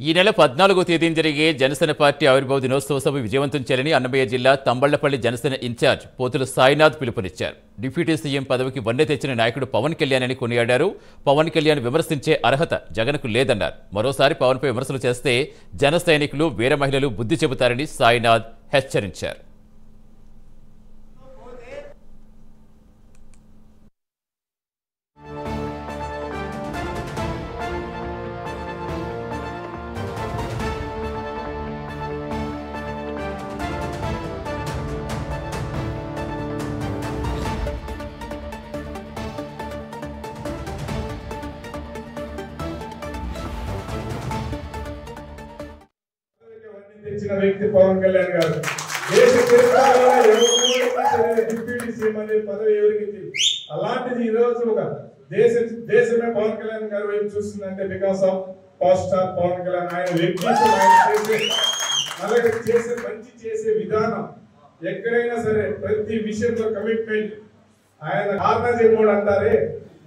ఈ నెల 14వ తేదీన జరిగే జనసేన పార్టీ ఆవిర్భావ దినోత్సవ సభ విజయవంతం చేయాలని అన్నమయ్య జిల్లా తంబళ్లపల్లి జనసేన ఇన్ఛార్జ్ పోతుల సాయినాథ్ పిలుపునిచ్చారు. డిప్యూటీ సీఎం పదవికి వన్నె తెచ్చిన నాయకుడు పవన్ కళ్యాణ్ అని కొనియాడారు. పవన్ కళ్యాణ్ విమర్శించే అర్హత జగన్కు లేదన్నారు. మరోసారి పవన్పై విమర్శలు చేస్తే జన సైనికులు వీర మహిళలు బుద్ధి చెబుతారని సాయినాథ్ హెచ్చరించారు. తెచ్చిన వ్యక్తి పవన్ కళ్యాణ్ గారు. దేశ చరిత్రలో డిప్యూటీ సీఎం అనే పదవి ఎవరికి అలాంటిది ఈ రోజు ఒక దేశమే పవన్ కళ్యాణ్ గారి వైపు చూస్తుందంటే because of power star Pawan Kalyan. ఆయన వ్యక్తిత్వం, ఆయన అలాగే మంచి చేసే విధానం, ఎక్కడైనా సరే ప్రతి విషయంలో కమిట్మెంట్. ఆయన కారణజన్ముడు అంటారే,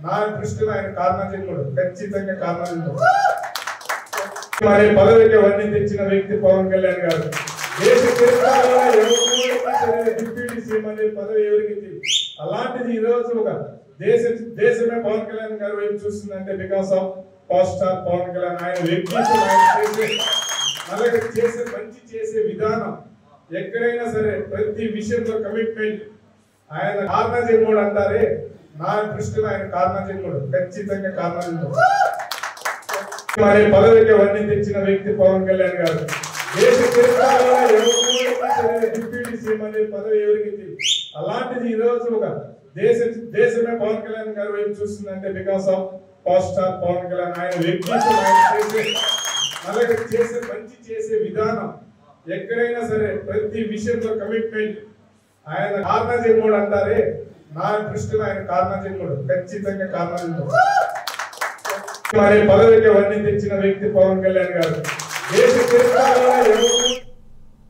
నా దృష్టిలో ఆయన కారణజన్ముడు, ఖచ్చితంగా కారణజన్ముడు. మరి పదవికి వన్నీ తెచ్చిన వ్యక్తి పవన్ కళ్యాణ్ గారు. దేశ చరిత్రలో డిప్యూటీ సీఎం అనే పదవి ఎవరికి అలాంటిది ఈ రోజు ఒక దేశమే పవన్ కళ్యాణ్ గారి వైపు చూస్తుందంటే because of power star Pawan Kalyan. ఆయన వ్యక్తిత్వం, ఆయన అలాగే మంచి చేసే విధానం, ఎక్కడైనా సరే ప్రతి విషయంలో కమిట్మెంట్. ఆయన కారణజన్ముడు అంటారే, నా దృష్టిలో ఆయన కారణజన్ముడు, ఖచ్చితంగా కారణజన్ముడు. మరి పదవికి వన్నీ తెచ్చిన వ్యక్తి పవన్ కళ్యాణ్ గారు. దేశ చరిత్రలో డిప్యూటీ సీఎం అనే పదవి ఎవరికి అలాంటిది ఈ రోజు ఒక దేశమే పవన్ కళ్యాణ్ గారి వైపు చూస్తుందంటే because of power star Pawan Kalyan. ఆయన వ్యక్తిత్వం, ఆయన అలాగే మంచి చేసే విధానం, ఎక్కడైనా సరే ప్రతి విషయంలో కమిట్మెంట్. ఆయన కారణజన్ముడు అంటారే, నా దృష్టిలో ఆయన కారణజన్ముడు, ఖచ్చితంగా కారణజన్ముడు. మరి పదవికి వన్నీ తెచ్చిన వ్యక్తి పవన్ కళ్యాణ్ గారు. దేశ చరిత్రలో